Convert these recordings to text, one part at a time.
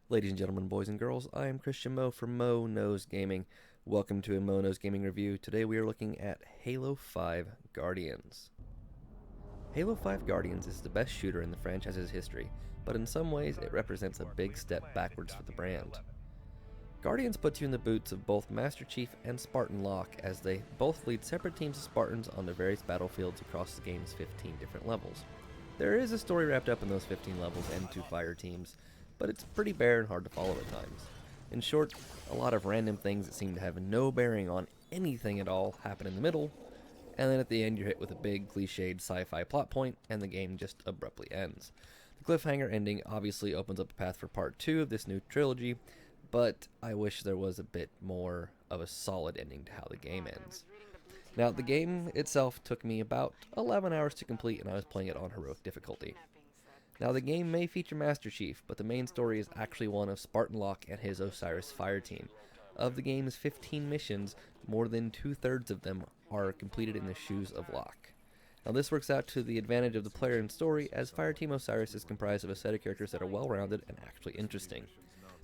Ladies and gentlemen, boys and girls, I am Christian Mo from Mo Knows Gaming. Welcome to a Mo Knows Gaming review. Today we are looking at Halo 5 Guardians. Halo 5 Guardians is the best shooter in the franchise's history, but in some ways it represents a big step backwards for the brand. Guardians puts you in the boots of both Master Chief and Spartan Locke, as they both lead separate teams of Spartans on their various battlefields across the game's 15 different levels. There is a story wrapped up in those 15 levels and 2 fire teams, but it's pretty bare and hard to follow at times. In short, a lot of random things that seem to have no bearing on anything at all happen in the middle, and then at the end you're hit with a big cliched sci-fi plot point and the game just abruptly ends. The cliffhanger ending obviously opens up a path for part 2 of this new trilogy, but I wish there was a bit more of a solid ending to how the game ends. Now, the game itself took me about 11 hours to complete, and I was playing it on heroic difficulty. Now, the game may feature Master Chief, but the main story is actually one of Spartan Locke and his Osiris fire team. Of the game's 15 missions, more than 2/3 of them are completed in the shoes of Locke. Now, this works out to the advantage of the player and story, as Fireteam Osiris is comprised of a set of characters that are well-rounded and actually interesting.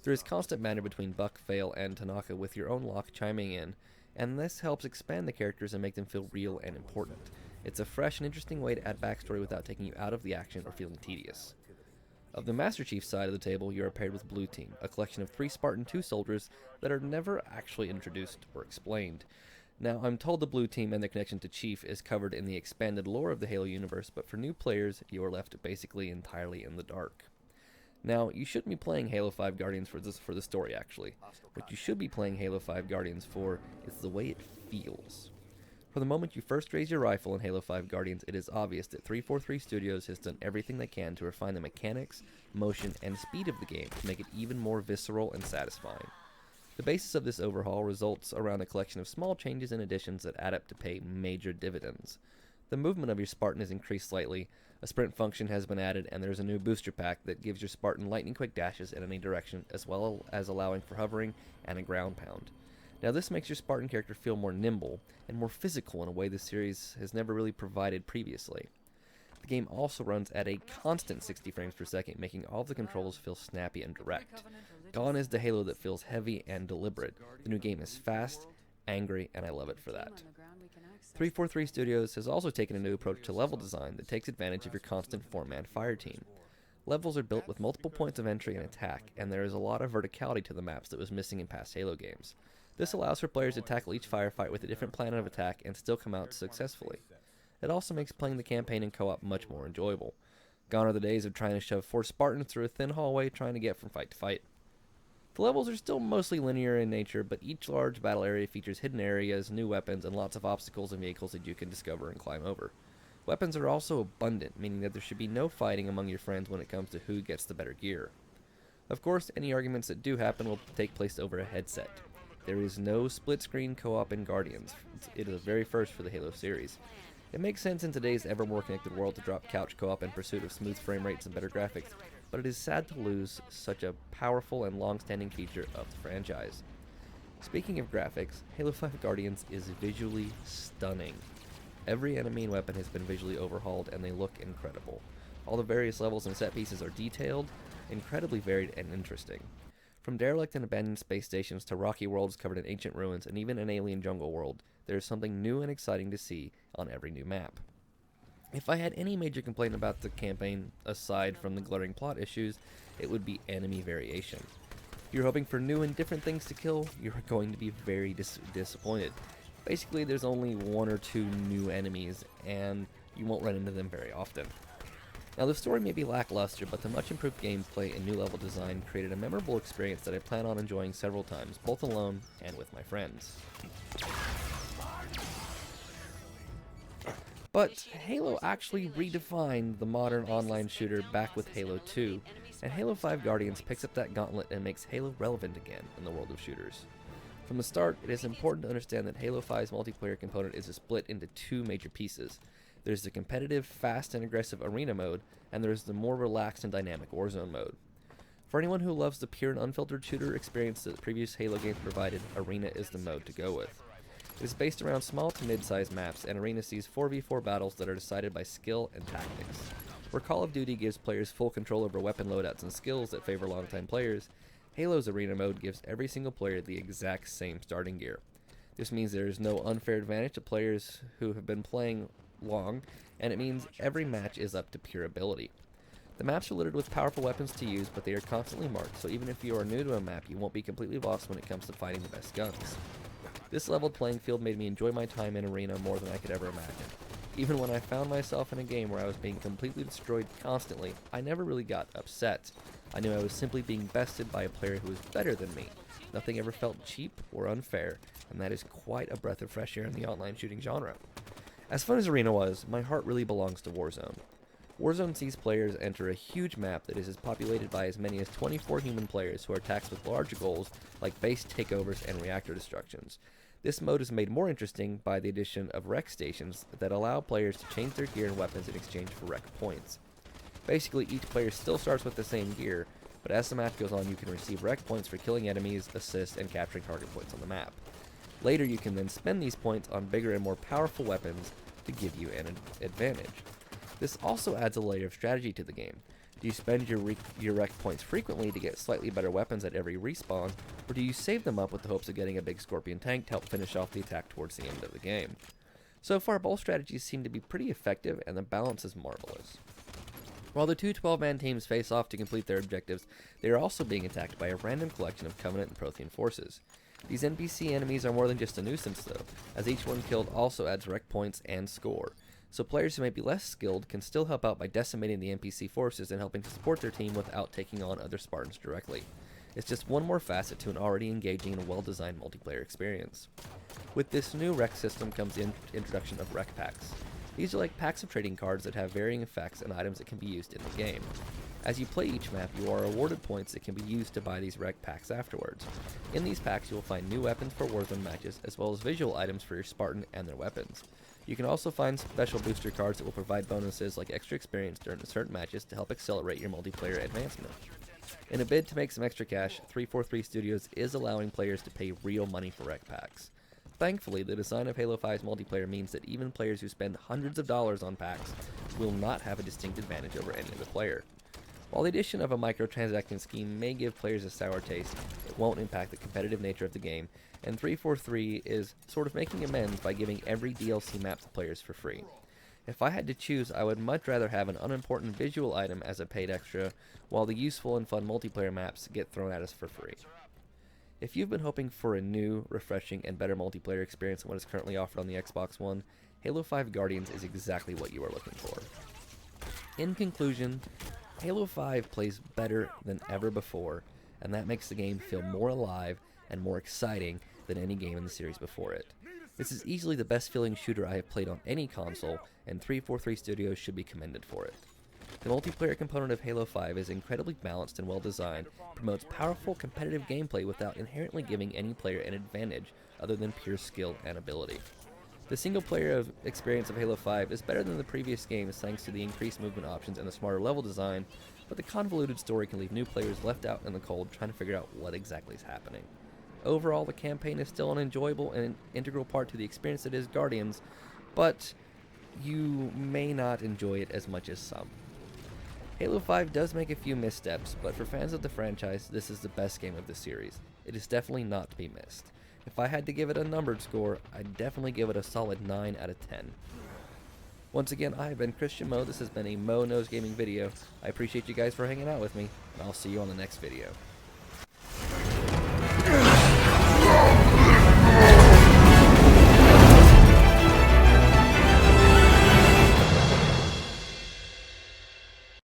There is constant banter between Buck, Vale, and Tanaka, with your own Locke chiming in, and this helps expand the characters and make them feel real and important. It's a fresh and interesting way to add backstory without taking you out of the action or feeling tedious. Of the Master Chief side of the table, you are paired with Blue Team, a collection of 3 Spartan 2 soldiers that are never actually introduced or explained. Now, I'm told the Blue Team and their connection to Chief is covered in the expanded lore of the Halo universe, but for new players, you are left basically entirely in the dark. Now, you shouldn't be playing Halo 5 Guardians for the story, actually. What you should be playing Halo 5 Guardians for is the way it feels. From the moment you first raise your rifle in Halo 5 Guardians, it is obvious that 343 Studios has done everything they can to refine the mechanics, motion, and speed of the game to make it even more visceral and satisfying. The basis of this overhaul results around a collection of small changes and additions that add up to pay major dividends. The movement of your Spartan is increased slightly, a sprint function has been added, and there is a new booster pack that gives your Spartan lightning-quick dashes in any direction, as well as allowing for hovering and a ground pound. Now, this makes your Spartan character feel more nimble and more physical in a way the series has never really provided previously. The game also runs at a constant 60 frames per second, making all of the controls feel snappy and direct. Gone is the Halo that feels heavy and deliberate. The new game is fast, angry, and I love it for that. 343 Studios has also taken a new approach to level design that takes advantage of your constant 4-man fire team. Levels are built with multiple points of entry and attack, and there is a lot of verticality to the maps that was missing in past Halo games. This allows for players to tackle each firefight with a different plan of attack and still come out successfully. It also makes playing the campaign in co-op much more enjoyable. Gone are the days of trying to shove 4 Spartans through a thin hallway trying to get from fight to fight. The levels are still mostly linear in nature, but each large battle area features hidden areas, new weapons, and lots of obstacles and vehicles that you can discover and climb over. Weapons are also abundant, meaning that there should be no fighting among your friends when it comes to who gets the better gear. Of course, any arguments that do happen will take place over a headset. There is no split-screen co-op in Guardians. It is the very first for the Halo series. It makes sense in today's ever more connected world to drop couch co-op in pursuit of smooth frame rates and better graphics, but it is sad to lose such a powerful and long-standing feature of the franchise. Speaking of graphics, Halo 5 Guardians is visually stunning. Every enemy and weapon has been visually overhauled, and they look incredible. All the various levels and set pieces are detailed, incredibly varied, and interesting. From derelict and abandoned space stations to rocky worlds covered in ancient ruins and even an alien jungle world, there is something new and exciting to see on every new map. If I had any major complaint about the campaign, aside from the glaring plot issues, it would be enemy variation. If you're hoping for new and different things to kill, you're going to be very disappointed. Basically, there's only 1 or 2 new enemies, and you won't run into them very often. Now, the story may be lackluster, but the much improved gameplay and new level design created a memorable experience that I plan on enjoying several times, both alone and with my friends. But Halo actually redefined the modern online shooter back with Halo 2, and Halo 5 Guardians picks up that gauntlet and makes Halo relevant again in the world of shooters. From the start, it is important to understand that Halo 5's multiplayer component is split into 2 major pieces. There's the competitive, fast, and aggressive arena mode, and there's the more relaxed and dynamic Warzone mode. For anyone who loves the pure and unfiltered shooter experience that previous Halo games provided, Arena is the mode to go with. It is based around small to mid-sized maps, and Arena sees 4v4 battles that are decided by skill and tactics. Where Call of Duty gives players full control over weapon loadouts and skills that favor longtime players, Halo's Arena mode gives every single player the exact same starting gear. This means there is no unfair advantage to players who have been playing long, and it means every match is up to pure ability. The maps are littered with powerful weapons to use, but they are constantly marked, so even if you are new to a map, you won't be completely lost when it comes to finding the best guns. This leveled playing field made me enjoy my time in Arena more than I could ever imagine. Even when I found myself in a game where I was being completely destroyed constantly, I never really got upset. I knew I was simply being bested by a player who was better than me. Nothing ever felt cheap or unfair, and that is quite a breath of fresh air in the online shooting genre. As fun as Arena was, my heart really belongs to Warzone. Warzone sees players enter a huge map that is populated by as many as 24 human players who are tasked with large goals like base takeovers and reactor destructions. This mode is made more interesting by the addition of rec stations that allow players to change their gear and weapons in exchange for rec points. Basically, each player still starts with the same gear, but as the match goes on, you can receive rec points for killing enemies, assists, and capturing target points on the map. Later, you can then spend these points on bigger and more powerful weapons to give you an advantage. This also adds a layer of strategy to the game. Do you spend your rec points frequently to get slightly better weapons at every respawn, or do you save them up with the hopes of getting a big Scorpion tank to help finish off the attack towards the end of the game? So far, both strategies seem to be pretty effective, and the balance is marvelous. While the two 12-man teams face off to complete their objectives, they are also being attacked by a random collection of Covenant and Prothean forces. These NPC enemies are more than just a nuisance, though, as each one killed also adds rec points and score. So players who may be less skilled can still help out by decimating the NPC forces and helping to support their team without taking on other Spartans directly. It's just one more facet to an already engaging and well-designed multiplayer experience. With this new rec system comes the introduction of rec packs. These are like packs of trading cards that have varying effects and items that can be used in the game. As you play each map, you are awarded points that can be used to buy these rec packs afterwards. In these packs, you will find new weapons for Warzone matches, as well as visual items for your Spartan and their weapons. You can also find special booster cards that will provide bonuses like extra experience during certain matches to help accelerate your multiplayer advancement. In a bid to make some extra cash, 343 Studios is allowing players to pay real money for rec packs. Thankfully, the design of Halo 5's multiplayer means that even players who spend hundreds of dollars on packs will not have a distinct advantage over any other player. While the addition of a microtransaction scheme may give players a sour taste, it won't impact the competitive nature of the game, and 343 is sort of making amends by giving every DLC map to players for free. If I had to choose, I would much rather have an unimportant visual item as a paid extra, while the useful and fun multiplayer maps get thrown at us for free. If you've been hoping for a new, refreshing, and better multiplayer experience than what is currently offered on the Xbox One, Halo 5 Guardians is exactly what you are looking for. In conclusion, Halo 5 plays better than ever before, and that makes the game feel more alive and more exciting than any game in the series before it. This is easily the best feeling shooter I have played on any console, and 343 Studios should be commended for it. The multiplayer component of Halo 5 is incredibly balanced and well designed, promotes powerful competitive gameplay without inherently giving any player an advantage other than pure skill and ability. The single-player experience of Halo 5 is better than the previous games thanks to the increased movement options and the smarter level design, but the convoluted story can leave new players left out in the cold trying to figure out what exactly is happening. Overall, the campaign is still an enjoyable and integral part to the experience that is Guardians, but you may not enjoy it as much as some. Halo 5 does make a few missteps, but for fans of the franchise, this is the best game of the series. It is definitely not to be missed. If I had to give it a numbered score, I'd definitely give it a solid 9 out of 10. Once again, I have been Christian Mo. This has been a Mo Knows Gaming video. I appreciate you guys for hanging out with me, and I'll see you on the next video.